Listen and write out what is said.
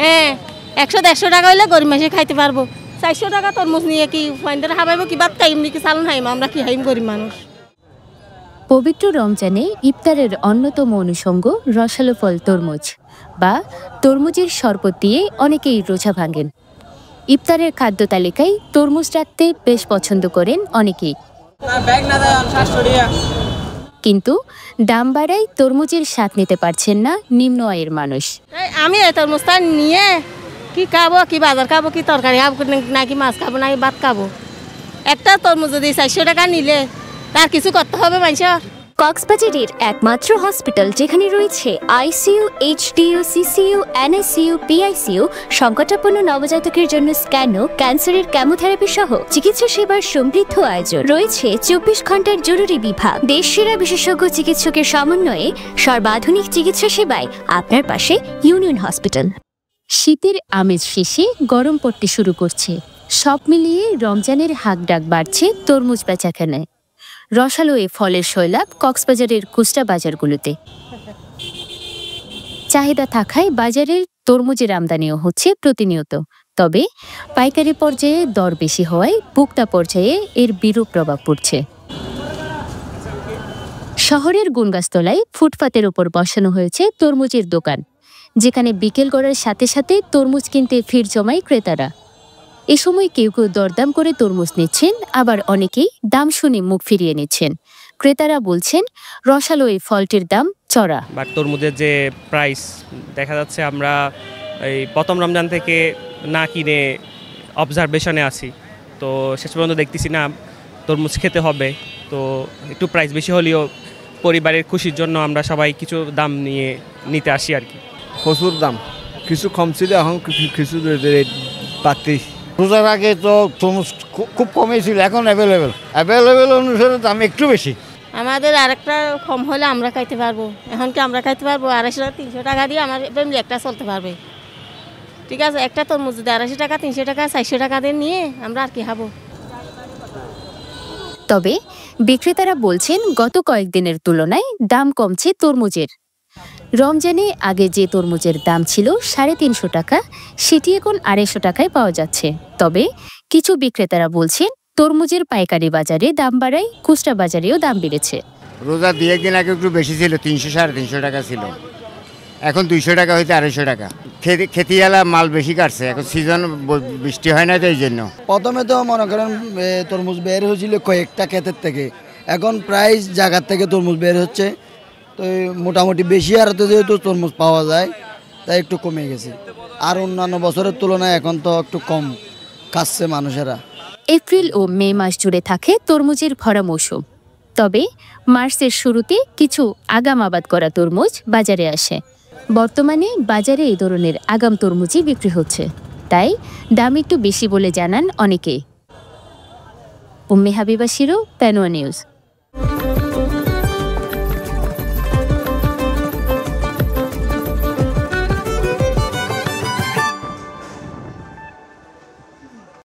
হ্যাঁ 100-150 টাকা হইলে গরিব মানুষে খাইতে পারবো। 400 টাকা তরমুজ নিয়ে কি ফাইন্ডার হাবাইব কি বাদ খাইম নাকি চালন হাইম আমরা কি হাইম গরিব মানুষ। পবিত্র রমজানে ইফতারের অন্যতম অনুষঙ্গ রসালো ফল তরমুজ বা তরমুজের শরবত দিয়ে অনেকেই রোজা ভাঙেন। ইফতারের খাদ্য তালিকায় তরমুজ রাখতে বেশ পছন্দ করেন অনেকেই। কিন্তু দাম বাড়ায় তরমুজের স্বাদ নিতে পারছেন না নিম্ন আয়ের মানুষ। আমি এই তরমুজটা নিয়ে কি খাবো, কি বাজার খাবো, কি তরকারি খাবো, নাকি মাছ খাবো, নাকি ভাত খাবো। একটা তরমুজ যদি 400 টাকা নিলে তার কিছু করতে হবে মানুষের। কক্সবাজারের একমাত্র হসপিটাল যেখানে রয়েছে ICU, HDU, CCU, NICU, PICU, সংকটাপন্ন নবজাতকের জন্য স্ক্যানো, ক্যান্সারের কেমোথেরাপি সহ চিকিৎসা সেবার সমৃদ্ধ আয়োজন। রয়েছে 24 ঘন্টার জরুরি বিভাগ। দেশসেরা বিশেষজ্ঞ চিকিৎসকের সমন্বয়ে সর্বাধুনিক চিকিৎসা সেবায় আপনার পাশে ইউনিয়ন হসপিটাল। শীতের আমেজ শেষে গরম পড়তে শুরু করছে। সব মিলিয়ে রমজানের হাকডাক বাড়ছে তরমুজ বেচাকেনায়। রসালো এ ফলের সৈলাব কক্সবাজারের খুচরা বাজারগুলোতে। চাহিদা থাকায় বাজারের তরমুজের আমদানিও হচ্ছে প্রতিনিয়ত। তবে পাইকারি পর্যায়ে দর বেশি হওয়ায় ভোক্তা পর্যায়ে এর বিরূপ প্রভাব পড়ছে। শহরের গুনগাছতলায় ফুটপাতের ওপর বসানো হয়েছে তরমুজের দোকান, যেখানে বিকেল গড়ার সাথে সাথে তরমুজ কিনতে ভিড় জমায় ক্রেতারা। এ সময় কেউ কেউ দরদাম করে তরমুজ নিচ্ছেন, আবার অনেকেই দাম শুনে মুখ ফিরিয়ে নিচ্ছেন। ক্রেতারা বলছেন রসালো এই ফলটির দাম চড়া। বাট তরমুজের যে প্রাইস দেখা যাচ্ছে, আমরা এই প্রথম রমজান থেকে না কিনে অবজারভেশনে আছি, তো শেষ পর্যন্ত দেখতেছি না তরমুজ খেতে হবে। তো একটু প্রাইস বেশি হলেও পরিবারের খুশির জন্য আমরা সবাই কিছু দাম নিতে আসি আর কি। প্রচুর দাম, কিছু কম ছিল, এখন কিছু বাড়তি। রোজার আগে তো তরমুজ খুব কমই ছিল, এখন অ্যাভেলেবেল অনুসারে দাম একটু বেশি। আমাদের আরেকটা কম হলে আমরা খাইতে পারবো। এখন কি আমরা খাইতে পারবো? 250-300 টাকা দিয়ে আমার ফ্যামিলি একটা চলতে পারবে। ঠিক আছে, একটা তরমুজ যদি 250 টাকা, 300 টাকা, 400 টাকা দিয়ে নিয়ে আমরা আর কি খাবো। তবে বিক্রেতারা বলছেন গত কয়েকদিনের তুলনায় দাম কমছে তরমুজের। রমজানে আগে যে তরমুজের দাম ছিল 350 টাকা, সেটি এখন 250 টাকায় পাওয়া যাচ্ছে। তবে কিছু বিক্রেতারা বলছেন তরমুজের পাইকারি বাজারে দাম বাড়ায় খুচরা বাজারেও দাম বেড়েছে। রোজা 2-1 দিন আগে একটু বেশি ছিল, 300-350 টাকা ছিল, এখন 200 টাকা হইতে 250 টাকা। খেতিওয়ালা মাল বেশি কাটছে, এখন সিজন বৃষ্টি হয় না, তো এই জন্য। প্রথমে তো মনে করেন তরমুজ বের হয়েছিল কয়েকটা ক্ষেতের থেকে, এখন প্রায় জায়গার থেকে তরমুজ বের হচ্ছে, তো মোটামুটি বেশি হারতে যেহেতু তরমুজ পাওয়া যায় তাই একটু কমে গেছে। আর অন্যান্য বছরের তুলনায় এখন তো একটু কম খাচ্ছে মানুষেরা। এপ্রিল ও মে মাস জুড়ে থাকে তরমুজের ভরা মৌসুম। তবে মার্চের শুরুতে কিছু আগাম আবাদ করা তরমুজ বাজারে আসে। বর্তমানে বাজারে এই ধরনের আগাম তরমুজই বিক্রি হচ্ছে, তাই দাম একটু বেশি বলে জানান অনেকেই। উম্মে হাবিবা শিরো, পেনোয়া নিউজ।